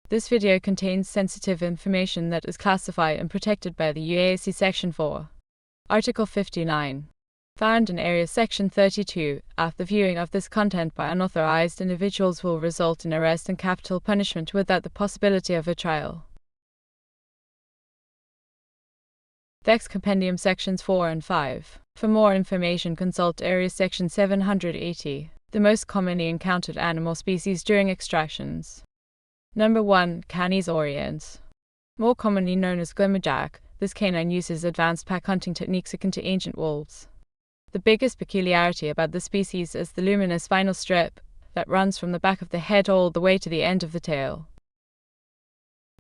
This video contains sensitive information that is classified and protected by the UAC Section 4. Article 59. Found in Area Section 32, the viewing of this content by unauthorized individuals will result in arrest and capital punishment without the possibility of a trial. VEX Compendium Sections 4 and 5. For more information, consult Area Section 780. The most commonly encountered animal species during extractions. Number 1. Canis oriens. More commonly known as glimmerjack, this canine uses advanced pack hunting techniques akin to ancient wolves. The biggest peculiarity about this species is the luminous spinal strip that runs from the back of the head all the way to the end of the tail.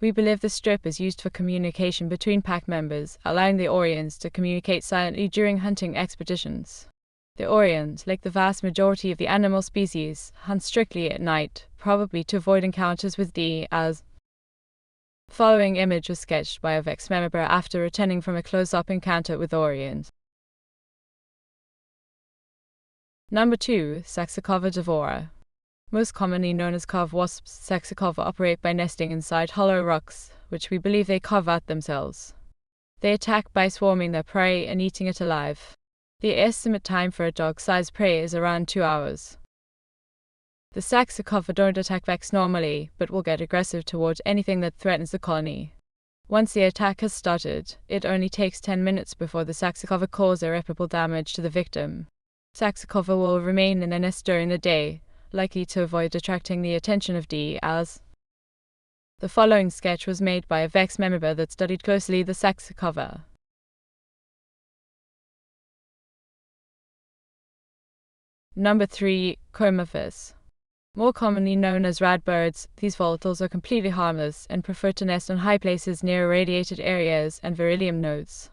We believe this strip is used for communication between pack members, allowing the oriens to communicate silently during hunting expeditions. The oriens, like the vast majority of the animal species, hunt strictly at night, probably to avoid encounters with as. The following image was sketched by a VEX member after returning from a close-up encounter with oriens. Number 2. Saxicova devora. Most commonly known as cove wasps, Saxicova operate by nesting inside hollow rocks, which we believe they carve out themselves. They attack by swarming their prey and eating it alive. The estimate time for a dog-sized prey is around 2 hours. The Saxicova don't attack VEX normally, but will get aggressive toward anything that threatens the colony. Once the attack has started, it only takes 10 minutes before the Saxicova causes irreparable damage to the victim. Saxicova will remain in a nest during the day, likely to avoid attracting the attention of as. The following sketch was made by a VEX member that studied closely the Saxicova. Number 3. Chromophis. More commonly known as radbirds, these volatiles are completely harmless and prefer to nest on high places near irradiated areas and beryllium nodes.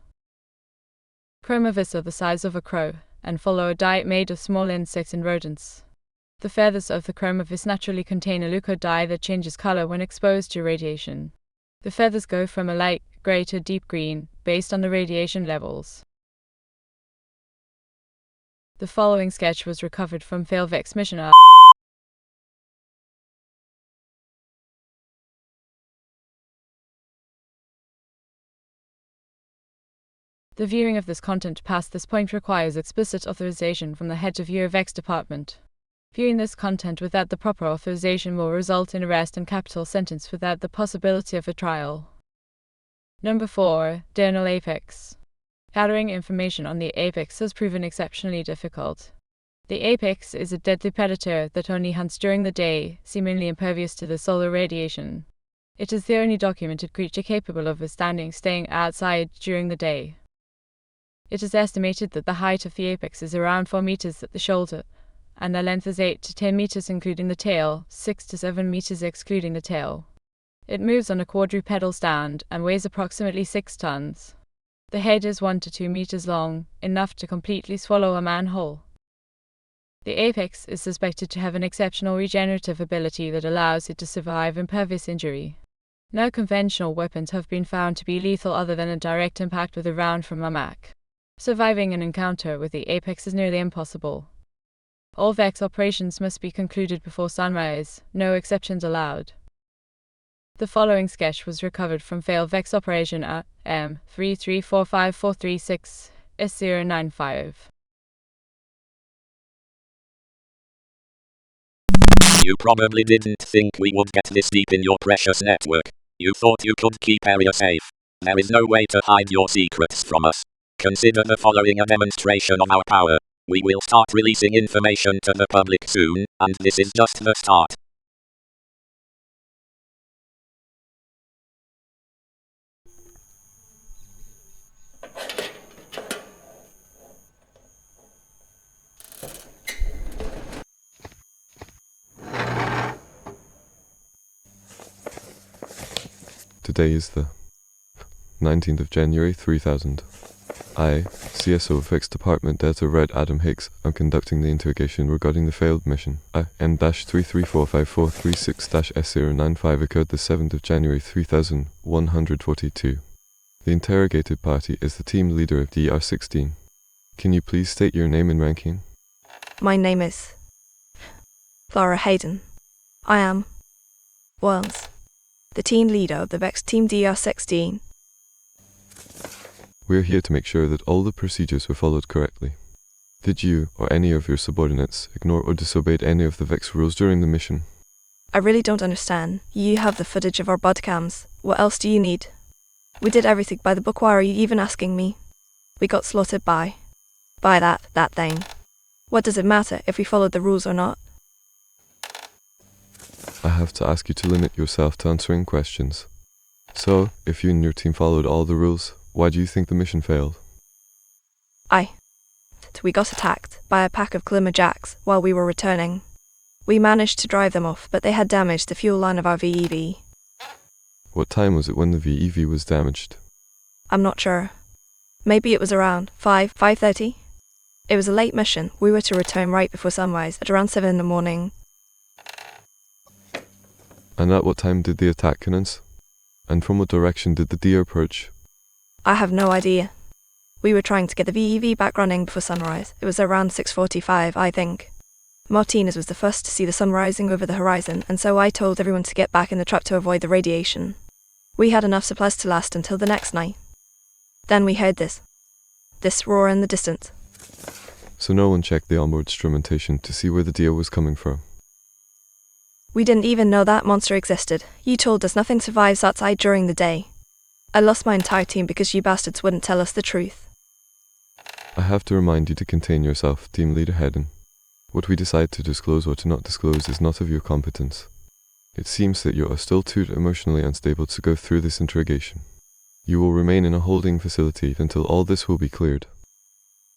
Chromophis are the size of a crow and follow a diet made of small insects and rodents. The feathers of the chromophis naturally contain a leuco dye that changes color when exposed to radiation. The feathers go from a light gray to deep green, based on the radiation levels. The following sketch was recovered from failed VEX mission. The viewing of this content past this point requires explicit authorization from the head of your VEX department. Viewing this content without the proper authorization will result in arrest and capital sentence without the possibility of a trial. Number 4. Diurnal apex. Gathering information on the apex has proven exceptionally difficult. The apex is a deadly predator that only hunts during the day, seemingly impervious to the solar radiation. It is the only documented creature capable of staying outside during the day. It is estimated that the height of the apex is around 4 meters at the shoulder, and the length is 8 to 10 meters including the tail, 6 to 7 meters excluding the tail. It moves on a quadrupedal stand and weighs approximately 6 tons. The head is 1 to 2 meters long, enough to completely swallow a man whole. The apex is suspected to have an exceptional regenerative ability that allows it to survive impervious injury. No conventional weapons have been found to be lethal other than a direct impact with a round from a Mac. Surviving an encounter with the apex is nearly impossible. All VEX operations must be concluded before sunrise, no exceptions allowed. The following sketch was recovered from failed VEX operation M3345436S095. You probably didn't think we would get this deep in your precious network. You thought you could keep area safe. There is no way to hide your secrets from us. Consider the following a demonstration of our power. We will start releasing information to the public soon, and this is just the start. Today is the 19th of January 3000. I, CSO of VEX Department Delta Red Adam Hicks, am conducting the interrogation regarding the failed mission. M-3345436-S095 occurred the 7th of January 3142. The interrogated party is the team leader of DR-16. Can you please state your name and ranking? My name is Laura Hayden. I am Wales. the team leader of the VEX team DR16. We are here to make sure that all the procedures were followed correctly. Did you, or any of your subordinates, ignore or disobeyed any of the VEX rules during the mission? I really don't understand. You have the footage of our bodcams. What else do you need? We did everything by the book. Why are you even asking me? We got slaughtered by that thing. What does it matter if we followed the rules or not? I have to ask you to limit yourself to answering questions. So, if you and your team followed all the rules, why do you think the mission failed? We got attacked by a pack of Glimmerjacks while we were returning. We managed to drive them off, but they had damaged the fuel line of our VEV. What time was it when the VEV was damaged? I'm not sure. Maybe it was around 5:30? It was a late mission. We were to return right before sunrise at around 7 in the morning. And at what time did the attack commence? And from what direction did the deer approach? I have no idea. We were trying to get the VEV back running before sunrise. It was around 6:45, I think. Martinez was the first to see the sun rising over the horizon, and so I told everyone to get back in the truck to avoid the radiation. We had enough supplies to last until the next night. Then we heard this roar in the distance. So no one checked the onboard instrumentation to see where the deer was coming from? We didn't even know that monster existed. You told us nothing survives outside during the day. I lost my entire team because you bastards wouldn't tell us the truth. I have to remind you to contain yourself, Team Leader Hedden. What we decide to disclose or to not disclose is not of your competence. It seems that you are still too emotionally unstable to go through this interrogation. You will remain in a holding facility until all this will be cleared.